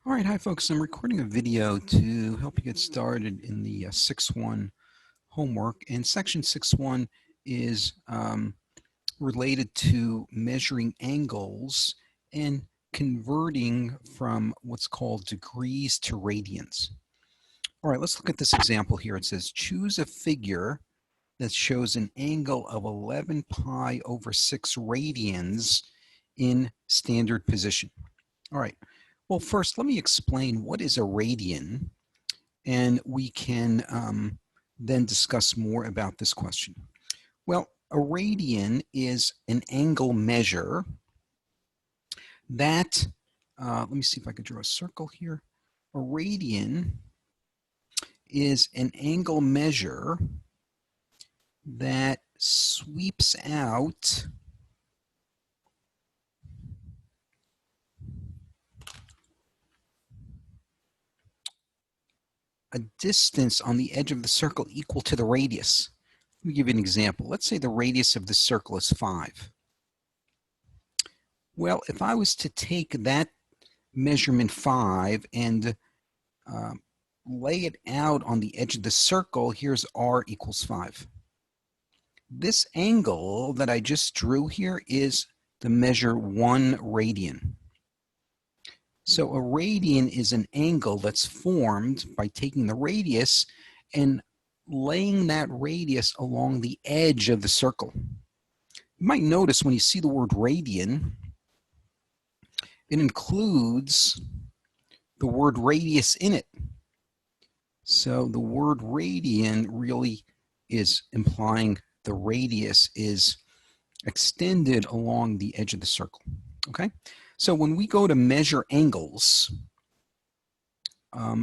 All right, hi folks. I'm recording a video to help you get started in the 6.1 homework. And Section 6.1 is related to measuring angles and converting from what's called degrees to radians. All right, let's look at this example here. It says choose a figure that shows an angle of 11 pi over 6 radians in standard position. All right. Well, first, let me explain what is a radian, and we can then discuss more about this question. Well, a radian is an angle measure that, let me see if I could draw a circle here. A radian is an angle measure that sweeps out a distance on the edge of the circle equal to the radius. Let me give you an example. Let's say the radius of the circle is 5. Well, if I was to take that measurement 5 and lay it out on the edge of the circle, here's r equals 5. This angle that I just drew here is the measure 1 radian. So a radian is an angle that's formed by taking the radius and laying that radius along the edge of the circle. You might notice when you see the word radian, it includes the word radius in it. So the word radian really is implying the radius is extended along the edge of the circle. Okay? So when we go to measure angles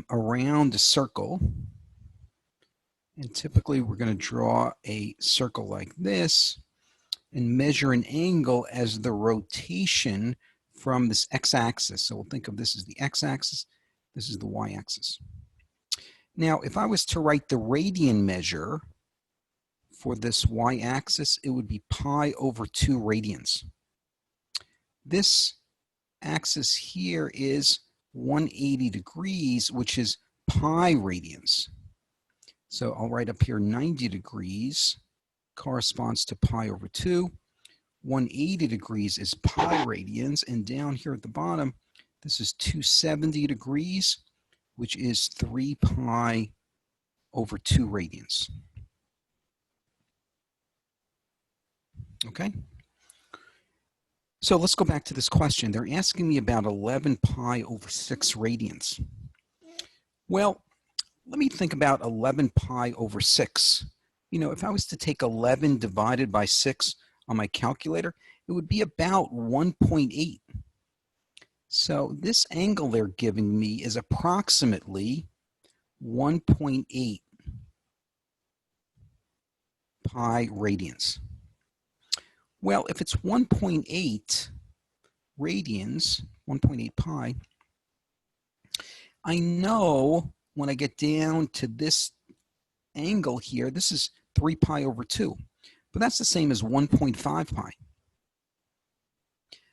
around a circle, and typically we're going to draw a circle like this and measure an angle as the rotation from this x-axis. So we'll think of this as the x-axis, this is the y-axis. Now, if I was to write the radian measure for this y-axis, it would be pi over 2 radians. This axis here is 180 degrees, which is pi radians. So I'll write up here 90 degrees corresponds to pi over 2. 180 degrees is pi radians, and down here at the bottom, this is 270 degrees, which is 3 pi over 2 radians. Okay? So let's go back to this question. They're asking me about 11 pi over 6 radians. Well, let me think about 11 pi over 6. You know, if I was to take 11 divided by 6 on my calculator, it would be about 1.8. So this angle they're giving me is approximately 1.8 pi radians. Well, if it's 1.8 radians, 1.8 pi, I know when I get down to this angle here, this is 3 pi over 2, but that's the same as 1.5 pi.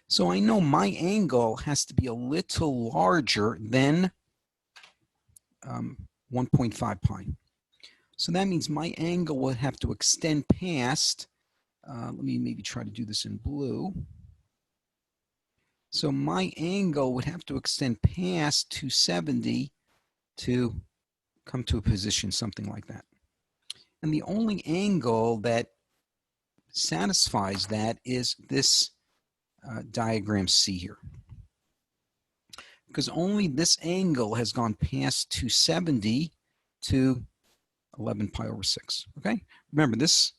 So I know my angle has to be a little larger than 1.5 pi. So that means my angle would have to extend past, let me maybe try to do this in blue. So my angle would have to extend past 270 to come to a position something like that. And the only angle that satisfies that is this diagram C here. Because only this angle has gone past 270 to 11 pi over 6. Okay? Remember, this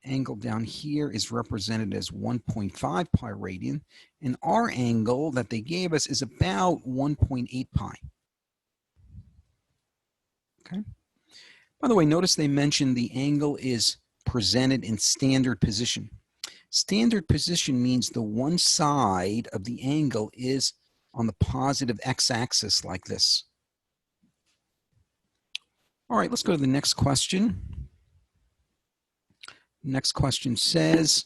angle down here is represented as 1.5 pi radian, and our angle that they gave us is about 1.8 pi. Okay? By the way, notice they mentioned the angle is presented in standard position. Standard position means the one side of the angle is on the positive x-axis like this. All right, let's go to the next question. Next question says,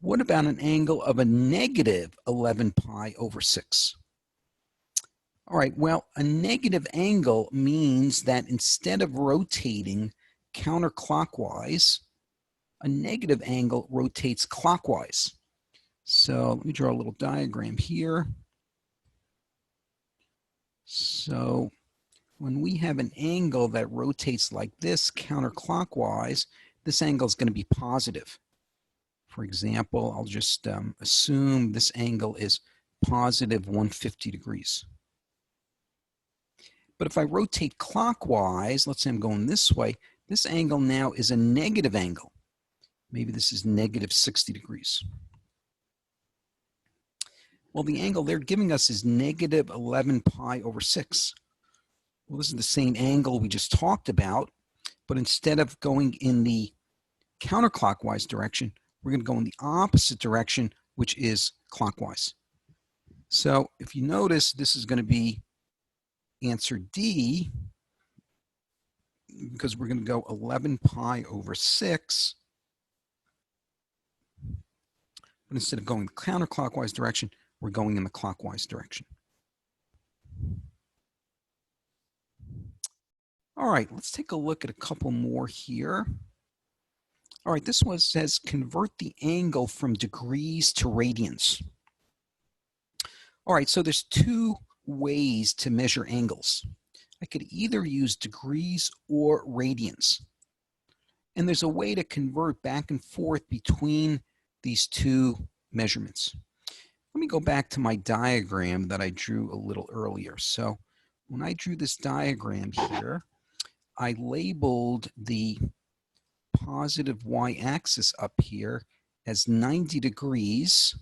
What about an angle of a negative 11 pi over 6? All right, well, a negative angle means that instead of rotating counterclockwise, a negative angle rotates clockwise. So let me draw a little diagram here. So when we have an angle that rotates like this counterclockwise, this angle is going to be positive. For example, I'll just assume this angle is positive 150 degrees. But if I rotate clockwise, let's say I'm going this way, this angle now is a negative angle. Maybe this is negative 60 degrees. Well, the angle they're giving us is negative 11 pi over 6. Well, this is the same angle we just talked about, but instead of going in the counterclockwise direction, we're going to go in the opposite direction, which is clockwise. So if you notice, this is going to be answer D, because we're going to go 11 pi over 6. But instead of going the counterclockwise direction, we're going in the clockwise direction. All right, let's take a look at a couple more here. All right, this one says convert the angle from degrees to radians. All right, so there's two ways to measure angles. I could either use degrees or radians. And there's a way to convert back and forth between these two measurements. Let me go back to my diagram that I drew a little earlier. So when I drew this diagram here, I labeled the positive y-axis up here as 90 degrees,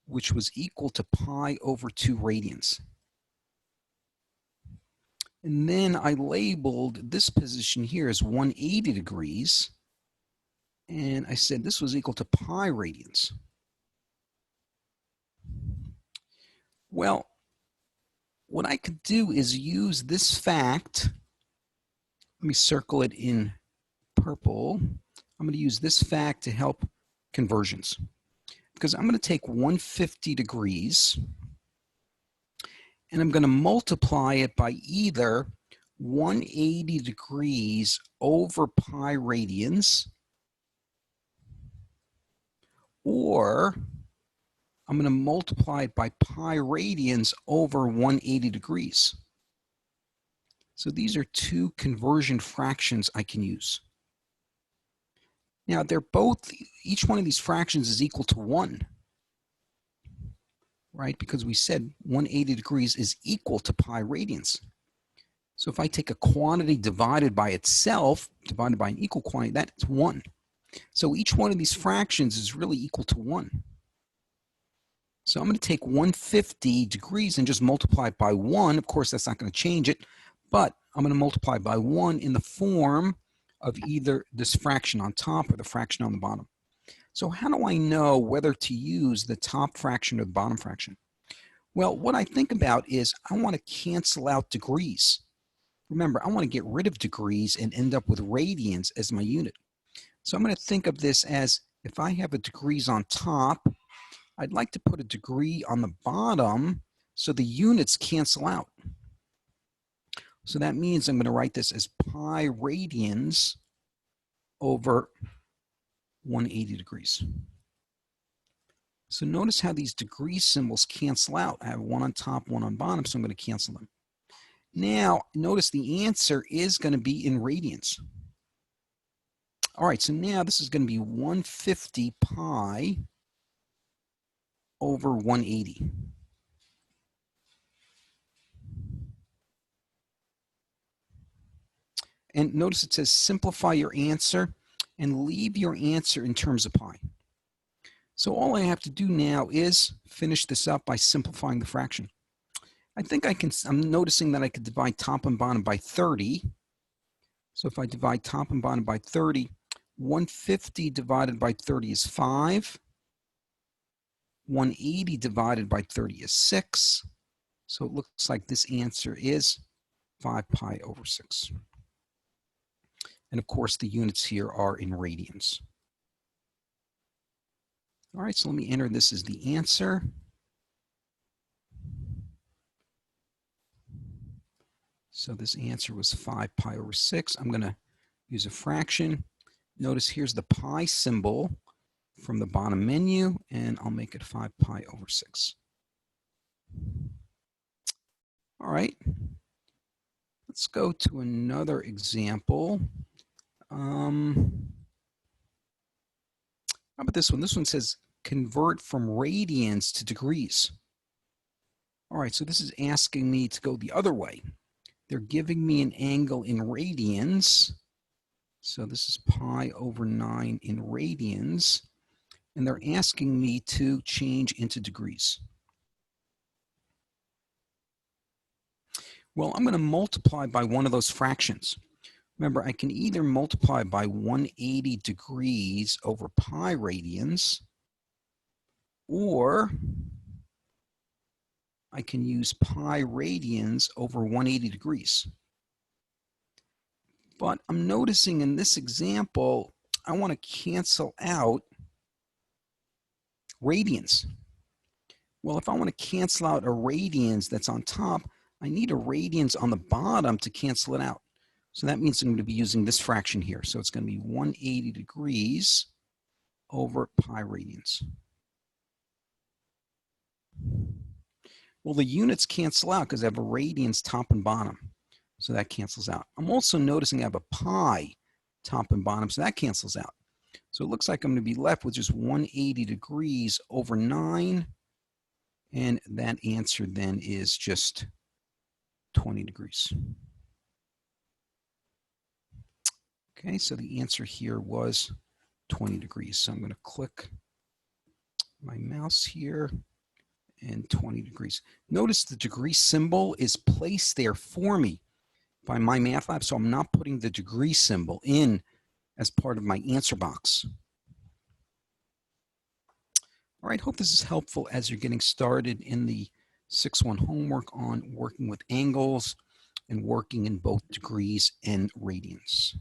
which was equal to pi over 2 radians. And then I labeled this position here as 180 degrees, and I said this was equal to pi radians. Well, what I could do is use this fact. Let me circle it in purple. I'm going to use this fact to help conversions, because I'm going to take 150 degrees and I'm going to multiply it by either 180 degrees over pi radians, or I'm going to multiply it by pi radians over 180 degrees. So these are two conversion fractions I can use. Now they're both, each one of these fractions is equal to 1, right? Because we said 180 degrees is equal to pi radians. So if I take a quantity divided by itself, divided by an equal quantity, that's 1. So each one of these fractions is really equal to 1. So I'm going to take 150 degrees and just multiply it by 1. Of course, that's not going to change it, but I'm going to multiply by 1 in the form of either this fraction on top or the fraction on the bottom. So how do I know whether to use the top fraction or the bottom fraction? Well, what I think about is I want to cancel out degrees. Remember, I want to get rid of degrees and end up with radians as my unit. So I'm going to think of this as, if I have a degrees on top, I'd like to put a degree on the bottom so the units cancel out. So that means I'm going to write this as pi radians over 180 degrees. So notice how these degree symbols cancel out. I have one on top, one on bottom, so I'm going to cancel them. Now, notice the answer is going to be in radians. All right, so now this is going to be 150 pi over 180. And notice it says simplify your answer and leave your answer in terms of pi. So all I have to do now is finish this up by simplifying the fraction. I think I'm noticing that I could divide top and bottom by 30. So if I divide top and bottom by 30, 150 divided by 30 is 5. 180 divided by 30 is 6. So it looks like this answer is 5 pi over 6. And of course, the units here are in radians. All right, so let me enter this as the answer. So this answer was 5 pi over 6. I'm going to use a fraction. Notice here's the pi symbol from the bottom menu, and I'll make it 5 pi over 6. All right, let's go to another example. How about this one? This one says convert from radians to degrees. All right, so this is asking me to go the other way. They're giving me an angle in radians. So this is pi over 9 in radians. And they're asking me to change into degrees. Well, I'm going to multiply by one of those fractions. Remember, I can either multiply by 180 degrees over pi radians, or I can use pi radians over 180 degrees. But I'm noticing in this example, I want to cancel out radians. Well, if I want to cancel out a radians that's on top, I need a radians on the bottom to cancel it out. So that means I'm going to be using this fraction here. So it's going to be 180 degrees over pi radians. Well, the units cancel out because I have a radians top and bottom. So that cancels out. I'm also noticing I have a pi top and bottom, so that cancels out. So it looks like I'm going to be left with just 180 degrees over 9. And that answer then is just 20 degrees. Okay, so the answer here was 20 degrees. So I'm going to click my mouse here and 20 degrees. Notice the degree symbol is placed there for me by MyMathLab, so I'm not putting the degree symbol in as part of my answer box. All right, hope this is helpful as you're getting started in the 6-1 homework on working with angles and working in both degrees and radians.